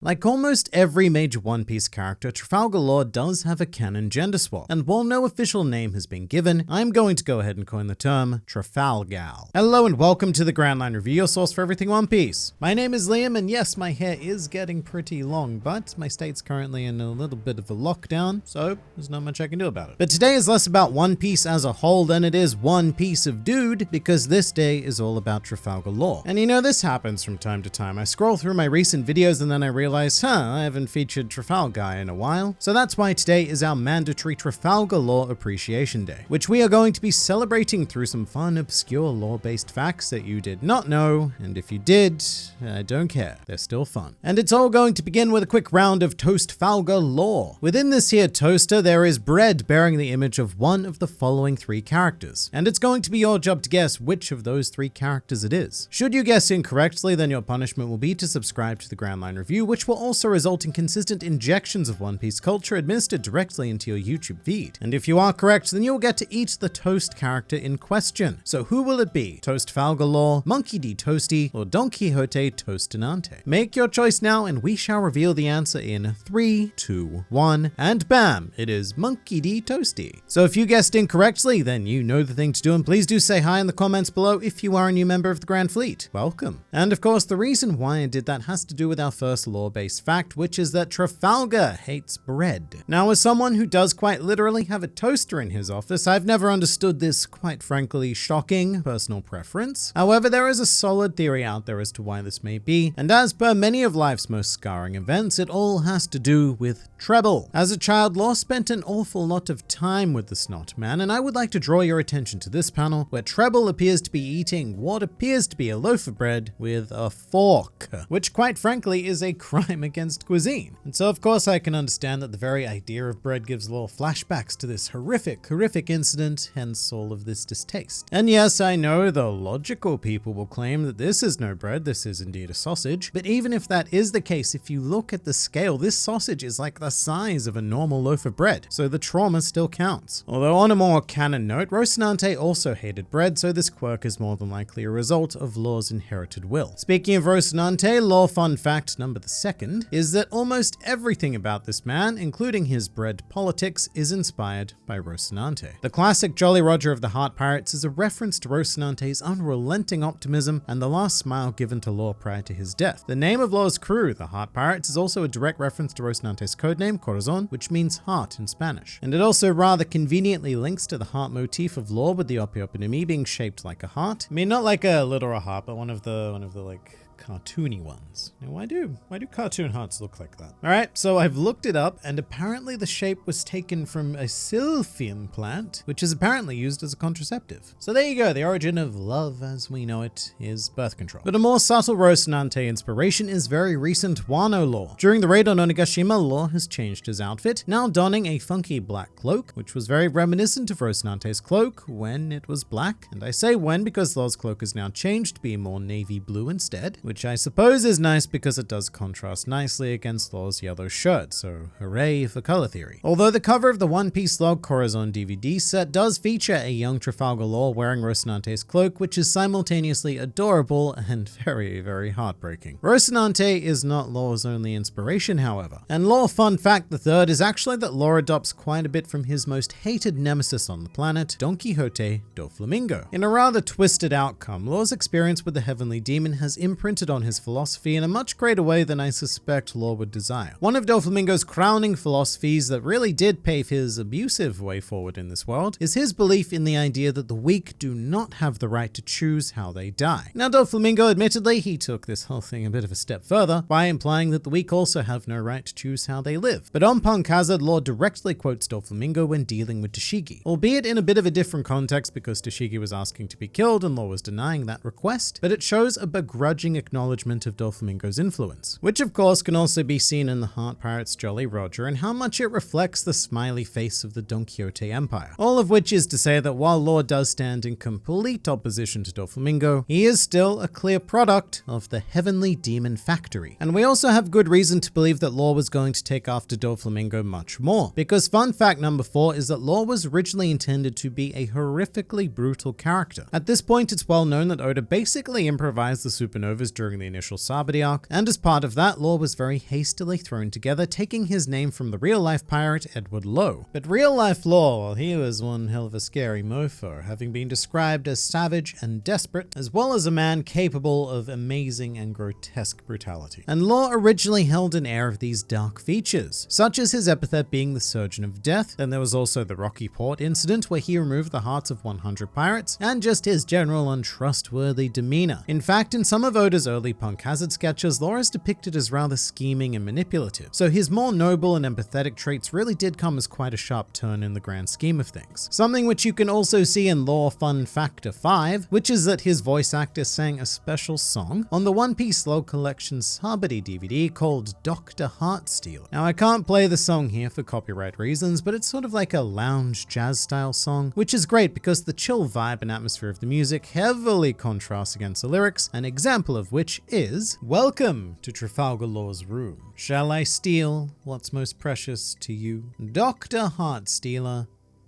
Like almost every major One Piece character, Trafalgar Law does have a canon gender swap, and while no official name has been given, I'm going to go ahead and coin the term Trafalgar. Hello and welcome to the Grand Line Review, your source for everything One Piece. My name is Liam, and yes, my hair is getting pretty long, but my state's currently in a little bit of a lockdown, so there's not much I can do about it. But today is less about One Piece as a whole than it is one piece of dude, because this day is all about Trafalgar Law. And you know, this happens from time to time. I scroll through my recent videos and then I realize, I haven't featured Trafalgar in a while. So that's why today is our mandatory Trafalgar Law Appreciation Day, which we are going to be celebrating through some fun, obscure law-based facts that you did not know, and if you did, I don't care. They're still fun. And it's all going to begin with a quick round of Toastfalgar Law. Within this here toaster, there is bread bearing the image of one of the following three characters, and it's going to be your job to guess which of those three characters it is. Should you guess incorrectly, then your punishment will be to subscribe to the Grand Line Review, which will also result in consistent injections of One Piece culture administered directly into your YouTube feed. And if you are correct, then you'll get to eat the toast character in question. So who will it be? Toastfalgar Law, Monkey D. Toasty, or Don Quixote Toastinante? Make your choice now and we shall reveal the answer in 3, 2, 1, and bam, it is Monkey D. Toasty. So if you guessed incorrectly, then you know the thing to do, and please do say hi in the comments below if you are a new member of the Grand Fleet. Welcome. And of course, the reason why I did that has to do with our first law-based fact, which is that Trafalgar hates bread. Now, as someone who does quite literally have a toaster in his office, I've never understood this, quite frankly, shocking personal preference. However, there is a solid theory out there as to why this may be, and as per many of life's most scarring events, it all has to do with treble. As a child, Law spent an awful lot of time with the Snot Man, and I would like to draw your attention to this panel, where Treble appears to be eating what appears to be a loaf of bread with a fork, which quite frankly is a crime against cuisine. And so of course I can understand that the very idea of bread gives Law flashbacks to this horrific incident, hence all of this distaste. And yes, I know the logical people will claim that this is no bread, this is indeed a sausage, but even if that is the case, if you look at the scale, this sausage is like the size of a normal loaf of bread, so the trauma still counts. Although on a more canon note, Rocinante also hated bread, so this quirk is more than likely a result of Law's inherited will. Speaking of Rocinante, Law fun fact number the second is that almost everything about this man, including his bread politics, is inspired by Rocinante. The classic Jolly Roger of the Heart Pirates is a reference to Rocinante's unrelenting optimism and the last smile given to Law prior to his death. The name of Law's crew, the Heart Pirates, is also a direct reference to Rocinante's codename, Corazon, which means heart in Spanish. And it also rather conveniently links to the heart motif of Law, with the Opi being shaped like a heart. I mean, not like a literal heart, but one of the like cartoony ones. Now, why do cartoon hearts look like that? All right, so I've looked it up, and apparently the shape was taken from a silphium plant, which is apparently used as a contraceptive. So there you go, the origin of love as we know it is birth control. But a more subtle Rocinante inspiration is very recent Wano Law. During the raid on Onigashima, Law has changed his outfit, now donning a funky black cloak, which was very reminiscent of Rocinante's cloak when it was black. And I say when because Law's cloak is now changed to be more navy blue instead, which I suppose is nice because it does contrast nicely against Law's yellow shirt, so hooray for color theory. Although the cover of the One Piece Log Corazon DVD set does feature a young Trafalgar Law wearing Rocinante's cloak, which is simultaneously adorable and very heartbreaking. Rocinante is not Law's only inspiration, however. And Law fun fact the third is actually that Law adopts quite a bit from his most hated nemesis on the planet, Don Quixote Doflamingo. In a rather twisted outcome, Law's experience with the Heavenly Demon has imprinted on his philosophy in a much greater way than I suspect Law would desire. One of Doflamingo's crowning philosophies that really did pave his abusive way forward in this world is his belief in the idea that the weak do not have the right to choose how they die. Now, Doflamingo, admittedly, he took this whole thing a bit of a step further by implying that the weak also have no right to choose how they live. But on Punk Hazard, Law directly quotes Doflamingo when dealing with Tashigi, albeit in a bit of a different context because Tashigi was asking to be killed and Law was denying that request, but it shows a begrudging acknowledgement of Doflamingo's influence, which of course can also be seen in the Heart Pirates Jolly Roger and how much it reflects the smiley face of the Don Quixote Empire. All of which is to say that while Law does stand in complete opposition to Doflamingo, he is still a clear product of the Heavenly Demon Factory. And we also have good reason to believe that Law was going to take after Doflamingo much more, because fun fact number 4 is that Law was originally intended to be a horrifically brutal character. At this point, it's well known that Oda basically improvised the supernovas during the initial Sabaody arc, and as part of that, Law was very hastily thrown together, taking his name from the real-life pirate Edward Lowe. But real-life Law, well, he was one hell of a scary mofo, having been described as savage and desperate, as well as a man capable of amazing and grotesque brutality. And Law originally held an air of these dark features, such as his epithet being the Surgeon of Death. Then there was also the Rocky Port incident where he removed the hearts of 100 pirates, and just his general untrustworthy demeanor. In fact, in some of Oda's early Punk Hazard sketches, Law is depicted as rather scheming and manipulative, so his more noble and empathetic traits really did come as quite a sharp turn in the grand scheme of things. Something which you can also see in Law Fun Factor 5, which is that his voice actor sang a special song on the One Piece Log Collection Sabaody DVD called Dr. Heartstealer. Now, I can't play the song here for copyright reasons, but it's sort of like a lounge jazz style song, which is great because the chill vibe and atmosphere of the music heavily contrasts against the lyrics, an example of which is, "Welcome to Trafalgar Law's room. Shall I steal what's most precious to you? Dr. Heartstealer,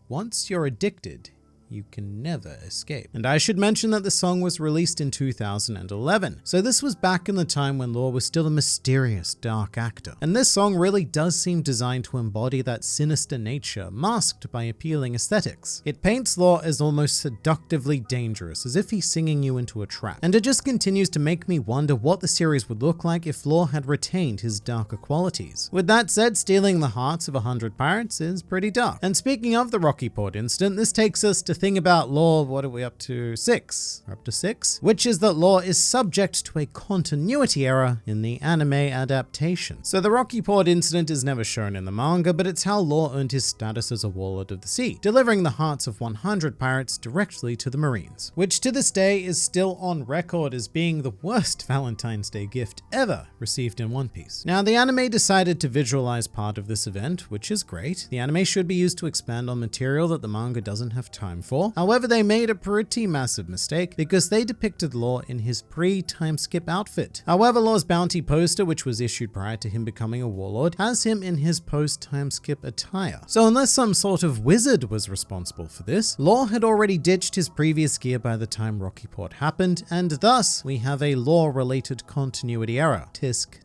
once you're addicted, you can never escape." And I should mention that the song was released in 2011, so this was back in the time when Law was still a mysterious, dark actor. And this song really does seem designed to embody that sinister nature, masked by appealing aesthetics. It paints Law as almost seductively dangerous, as if he's singing you into a trap. And it just continues to make me wonder what the series would look like if Law had retained his darker qualities. With that said, stealing the hearts of 100 pirates is pretty dark. And speaking of the Rocky Port incident, this takes us to thing about Law, what are we up to? 6? We're up to 6? Which is that Law is subject to a continuity error in the anime adaptation. So the Rocky Port incident is never shown in the manga, but it's how Law earned his status as a warlord of the sea, delivering the hearts of 100 pirates directly to the Marines, which to this day is still on record as being the worst Valentine's Day gift ever received in One Piece. Now, the anime decided to visualize part of this event, which is great. The anime should be used to expand on material that the manga doesn't have time for. However, they made a pretty massive mistake because they depicted Law in his pre-time skip outfit. However, Law's bounty poster, which was issued prior to him becoming a warlord, has him in his post-time skip attire. So unless some sort of wizard was responsible for this, Law had already ditched his previous gear by the time Rocky Port happened, and thus we have a Law-related continuity error. Tisk.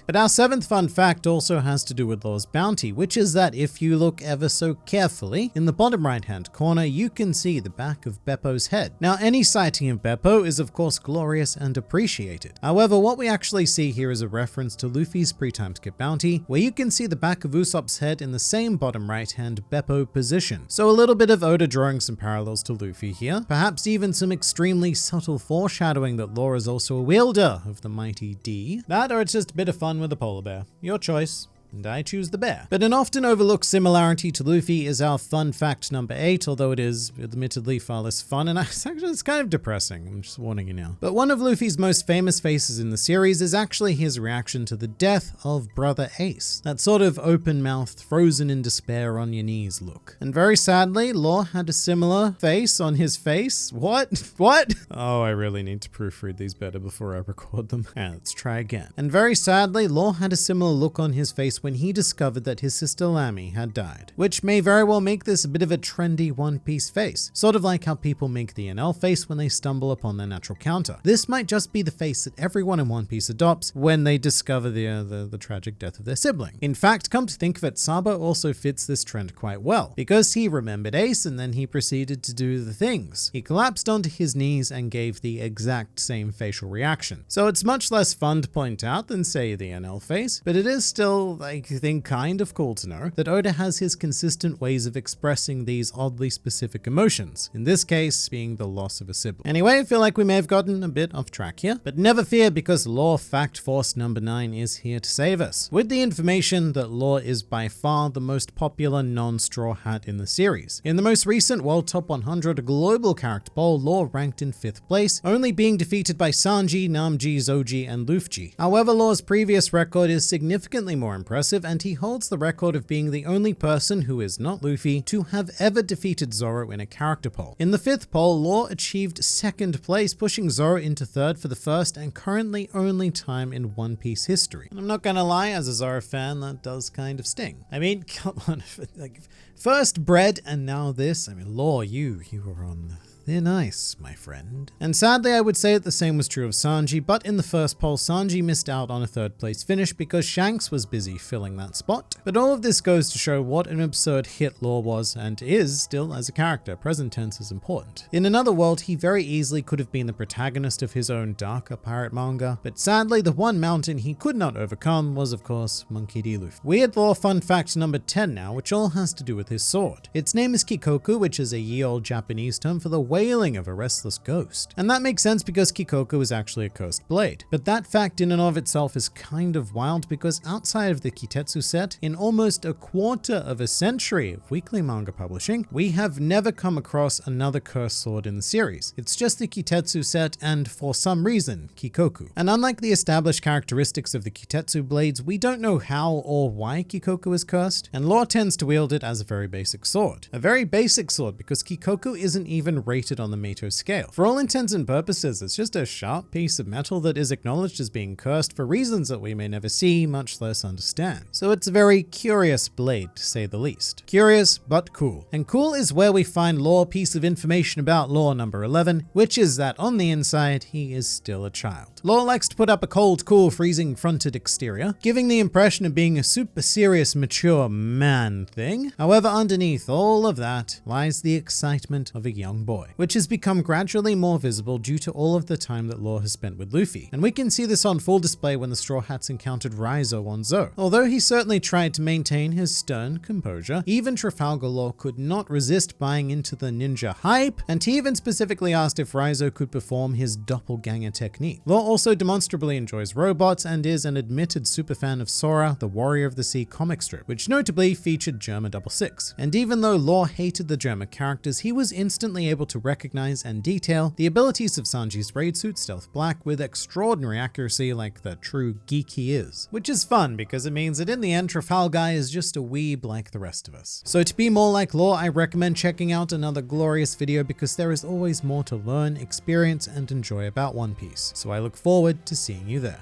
But our 7th fun fact also has to do with Law's bounty, which is that if you look ever so carefully, in the bottom right hand corner, you can see the back of Bepo's head. Now, any sighting of Bepo is of course glorious and appreciated. However, what we actually see here is a reference to Luffy's pre-time skip bounty, where you can see the back of Usopp's head in the same bottom right hand Bepo position. So a little bit of Oda drawing some parallels to Luffy here, perhaps even some extremely subtle foreshadowing that Law is also a wielder of the mighty D. That, or it's just a bit of fun with a polar bear. Your choice. And I choose the bear. But an often overlooked similarity to Luffy is our fun fact number 8, although it is admittedly far less fun, and it's kind of depressing, I'm just warning you now. But one of Luffy's most famous faces in the series is actually his reaction to the death of Brother Ace. That sort of open-mouthed, frozen in despair on your knees look. And very sadly, Law had a similar face on his face. What? What? Oh, I really need to proofread these better before I record them. Let's try again. And very sadly, Law had a similar look on his face when he discovered that his sister Lamy had died, which may very well make this a bit of a trendy One Piece face, sort of like how people make the NL face when they stumble upon their natural counter. This might just be the face that everyone in One Piece adopts when they discover the tragic death of their sibling. In fact, come to think of it, Sabo also fits this trend quite well, because he remembered Ace and then he proceeded to do the things. He collapsed onto his knees and gave the exact same facial reaction. So it's much less fun to point out than, say, the NL face, but it is still, I think, kind of cool to know that Oda has his consistent ways of expressing these oddly specific emotions, in this case being the loss of a sibling. Anyway, I feel like we may have gotten a bit off track here, but never fear, because Law Fact Force number 9 is here to save us, with the information that Law is by far the most popular non-straw hat in the series. In the most recent World Top 100 Global Character Poll, Law ranked in 5th place, only being defeated by Sanji, Namji, Zoji, and Luffy. However, Law's previous record is significantly more impressive, and he holds the record of being the only person who is not Luffy to have ever defeated Zoro in a character poll. In the 5th poll, Law achieved 2nd place, pushing Zoro into 3rd for the first and currently only time in One Piece history. And I'm not gonna lie, as a Zoro fan, that does kind of sting. I mean, come on, like, first bread and now this. I mean, Law, you were on They're nice, my friend. And sadly, I would say that the same was true of Sanji, but in the first poll, Sanji missed out on a third place finish because Shanks was busy filling that spot. But all of this goes to show what an absurd hit Law was and is still as a character. Present tense is important. In another world, he very easily could have been the protagonist of his own darker pirate manga, but sadly, the one mountain he could not overcome was, of course, Monkey D. Luffy. Weird Law fun fact number 10 now, which all has to do with his sword. Its name is Kikoku, which is a ye-old Japanese term for the wailing of a restless ghost. And that makes sense because Kikoku is actually a cursed blade. But that fact in and of itself is kind of wild because outside of the Kitetsu set, in almost a quarter of a century of weekly manga publishing, we have never come across another cursed sword in the series. It's just the Kitetsu set and, for some reason, Kikoku. And unlike the established characteristics of the Kitetsu blades, we don't know how or why Kikoku is cursed, and Law tends to wield it as a very basic sword. A very basic sword because Kikoku isn't even rated on the Meito scale. For all intents and purposes, it's just a sharp piece of metal that is acknowledged as being cursed for reasons that we may never see, much less understand. So it's a very curious blade, to say the least. Curious, but cool. And cool is where we find Law piece of information about Law number 11, which is that on the inside, he is still a child. Law likes to put up a cold, cool, freezing-fronted exterior, giving the impression of being a super serious, mature man thing. However, underneath all of that lies the excitement of a young boy, which has become gradually more visible due to all of the time that Law has spent with Luffy. And we can see this on full display when the Straw Hats encountered Raizo on Zou. Although he certainly tried to maintain his stern composure, even Trafalgar Law could not resist buying into the ninja hype, and he even specifically asked if Raizo could perform his doppelganger technique. Law also demonstrably enjoys robots and is an admitted superfan of Sora, the Warrior of the Sea comic strip, which notably featured Germa 66. And even though Law hated the Germa characters, he was instantly able to recognize and detail the abilities of Sanji's raid suit Stealth Black with extraordinary accuracy like the true geek he is. Which is fun because it means that in the end, Trafalgar is just a weeb like the rest of us. So to be more like Law, I recommend checking out another glorious video because there is always more to learn, experience, and enjoy about One Piece. So I look forward to seeing you there.